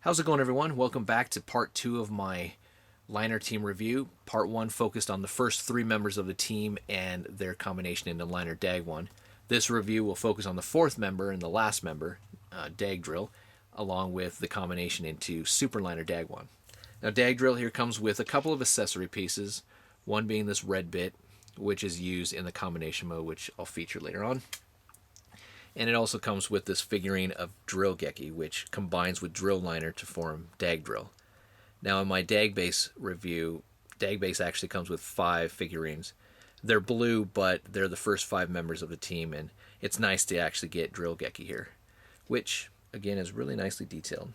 How's it going, everyone? Welcome back to part 2 of my liner team review. Part 1 focused on the first 3 members of the team and their combination into liner Dagwon. This review will focus on the 4th member and the last member, Dag Drill, along with the combination into super liner Dagwon. Now, Dag Drill here comes with a couple of accessory pieces, one being this red bit, which is used in the combination mode, which I'll feature later on. And it also comes with this figurine of Drill Geki, which combines with Drill Liner to form Dag Drill. Now, in my Dag Base review, Dag Base actually comes with 5 figurines. They're blue, but they're the first 5 members of the team, and it's nice to actually get Drill Geki here, which, again, is really nicely detailed.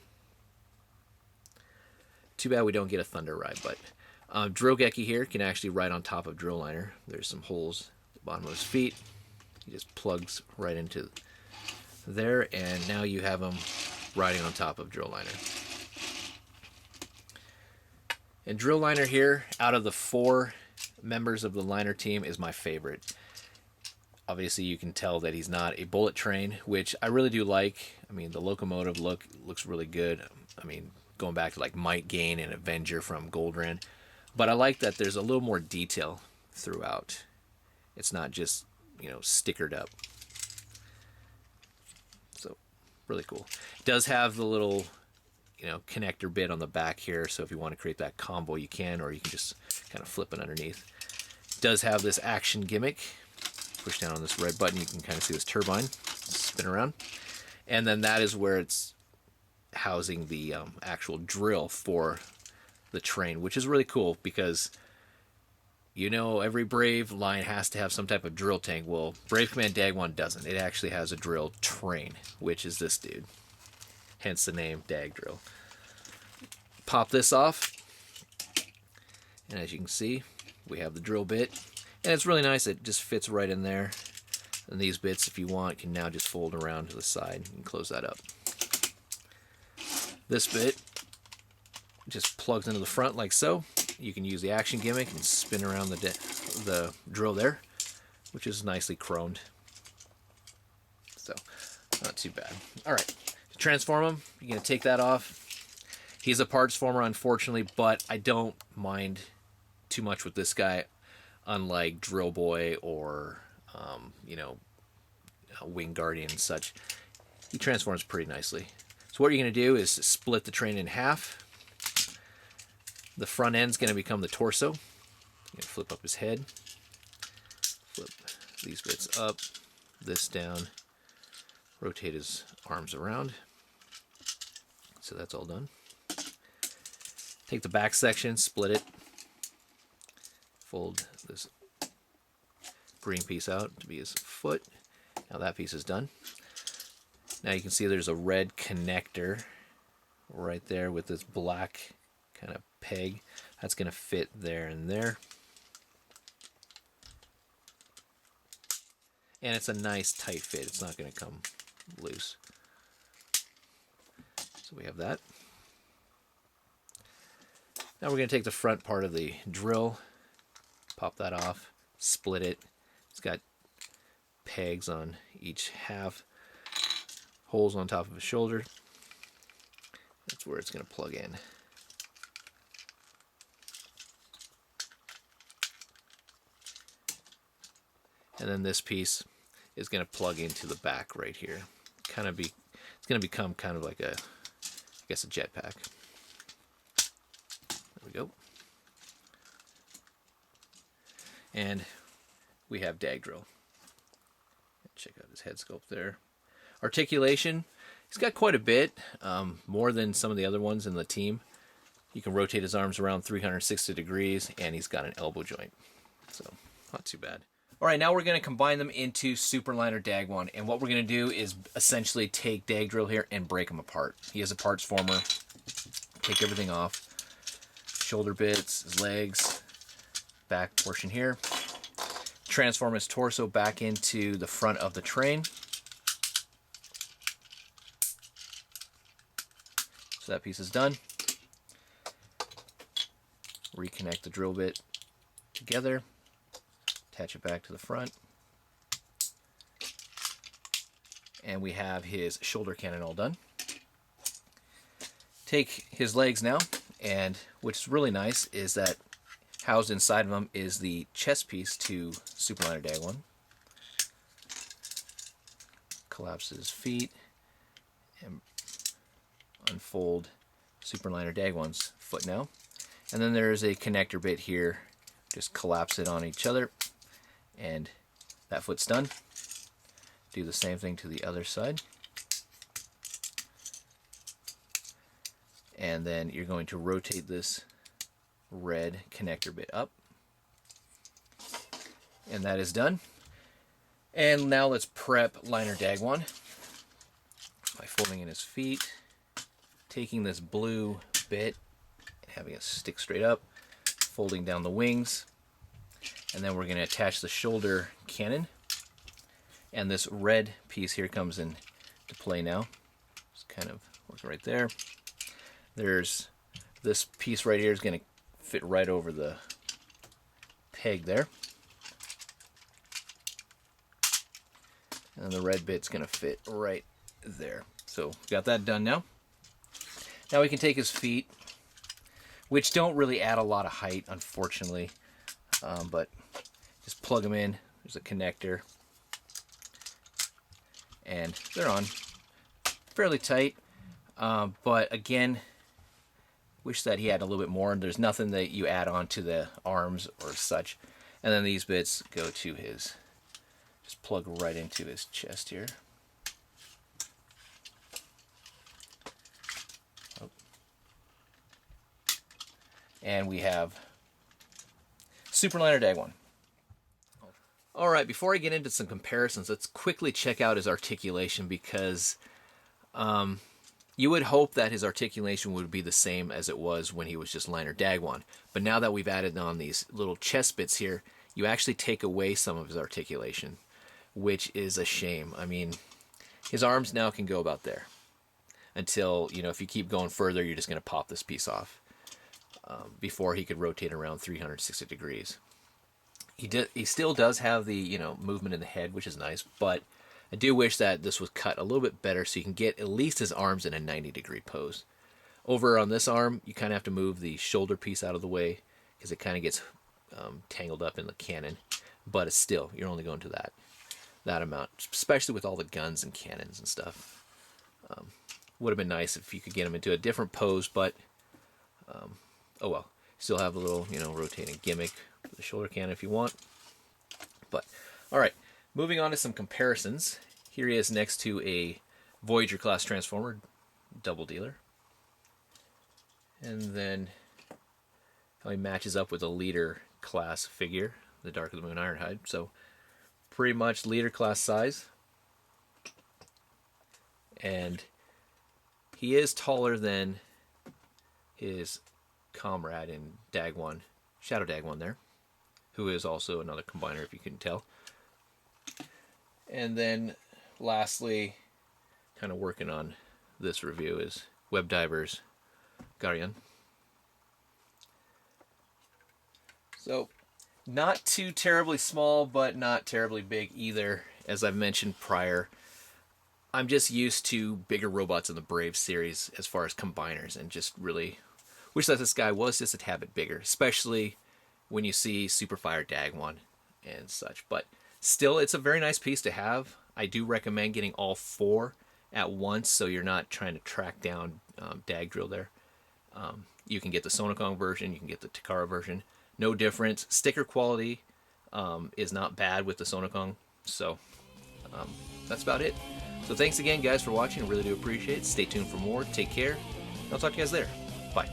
Too bad we don't get a Thunder Ride, but Drill Geki here can actually ride on top of Drill Liner. There's some holes at the bottom of his feet. He just plugs right into there, and now you have him riding on top of Drill Liner. And Drill Liner here, out of the 4 members of the liner team, is my favorite. Obviously, you can tell that he's not a bullet train, which I really do like. I mean, the locomotive looks really good. I mean, going back to like Might Gain and Avenger from Goldran. But I like that there's a little more detail throughout. It's not just, stickered up. So, really cool. It does have the little, connector bit on the back here, so if you want to create that combo, you can, or you can just kind of flip it underneath. It does have this action gimmick. Push down on this red button, you can kind of see this turbine spin around. And then that is where it's housing the actual drill for the train, which is really cool because every Brave line has to have some type of drill tank. Well, Brave Command Dagwon doesn't. It actually has a drill train, which is this dude. Hence the name Dag Drill. Pop this off, and as you can see, we have the drill bit. And it's really nice. It just fits right in there. And these bits, if you want, can now just fold around to the side and close that up. This bit just plugs into the front like so. You can use the action gimmick and spin around the drill there, which is nicely chromed. So, not too bad. All right, to transform him, you're going to take that off. He's a parts former, unfortunately, but I don't mind too much with this guy, unlike Drill Boy or, Wing Guardian and such. He transforms pretty nicely. So what you're going to do is split the train in half. The front end's going to become the torso. You're going to flip up his head. Flip these bits up, this down. Rotate his arms around. So that's all done. Take the back section, split it. Fold this green piece out to be his foot. Now that piece is done. Now you can see there's a red connector right there with this black kind of peg. That's going to fit there and there. And it's a nice tight fit. It's not going to come loose. So we have that. Now we're going to take the front part of the drill, pop that off, split it. It's got pegs on each half, holes on top of his shoulder. That's where it's going to plug in. And then this piece is going to plug into the back right here. It's going to become kind of like a jetpack. There we go. And we have Dag Drill. Check out his head sculpt there. Articulation, he's got quite a bit, more than some of the other ones in the team. You can rotate his arms around 360 degrees, and he's got an elbow joint. So, not too bad. All right, now we're going to combine them into Super Liner Dagwon, and what we're going to do is essentially take Dag Drill here and break him apart. He has a parts former. Take everything off. Shoulder bits, his legs, back portion here. Transform his torso back into the front of the train. So that piece is done. Reconnect the drill bit together. Attach it back to the front. And we have his shoulder cannon all done. take his legs now, and what's really nice is that housed inside of them is the chest piece to Superliner Dagwon. Collapse his feet and unfold Superliner Dagwon's foot now. And then there's a connector bit here. Just collapse it on each other, and that foot's done. Do the same thing to the other side. And then you're going to rotate this red connector bit up. And that is done. And now let's prep Liner Dagwon by folding in his feet, taking this blue bit and having it stick straight up, folding down the wings, and then we're going to attach the shoulder cannon. And this red piece here comes into play now. Just kind of working right there. There's this piece right here is going to fit right over the peg there. And the red bit's going to fit right there. So got that done now. Now we can take his feet, which don't really add a lot of height, unfortunately. But just plug them in. There's a connector. And they're on fairly tight. But again, wish that he had a little bit more. There's nothing that you add on to the arms or such. And then these bits go to his, just plug right into his chest here. Oh. And we have Superliner Dagwon. Alright, before I get into some comparisons, let's quickly check out his articulation, because you would hope that his articulation would be the same as it was when he was just Liner Dagwon. But now that we've added on these little chest bits here, you actually take away some of his articulation, which is a shame. I mean, his arms now can go about there. Until, you know, if you keep going further, you're just going to pop this piece off. Before he could rotate around 360 degrees. He still does have the, you know, movement in the head, which is nice, but I do wish that this was cut a little bit better so you can get at least his arms in a 90-degree pose. Over on this arm, you kind of have to move the shoulder piece out of the way because it kind of gets tangled up in the cannon, but it's still, you're only going to that amount, especially with all the guns and cannons and stuff. Would have been nice if you could get him into a different pose, but oh well. Still have a little, you know, rotating gimmick for the shoulder cannon if you want. But, alright, moving on to some comparisons. Here he is next to a Voyager class Transformer double dealer. And then how he matches up with a Leader class figure, the Dark of the Moon Ironhide. So, pretty much Leader class size. And he is taller than his comrade in Dagwon, Shadow Dagwon there, who is also another combiner if you couldn't tell. And then lastly, kind of working on this review, is Web Divers Garyon. So not too terribly small, but not terribly big either. As I've mentioned prior, I'm just used to bigger robots in the Brave series as far as combiners, and just really wish that this guy was just a tad bit bigger, especially when you see Superfire Dagwon and such. But still, it's a very nice piece to have. I do recommend getting all four at once so you're not trying to track down Dag Drill there. You can get the Sonokong version, you can get the Takara version. No difference. Sticker quality is not bad with the Sonokong. So that's about it. So thanks again, guys, for watching. I really do appreciate it. Stay tuned for more. Take care. I'll talk to you guys later. Bye.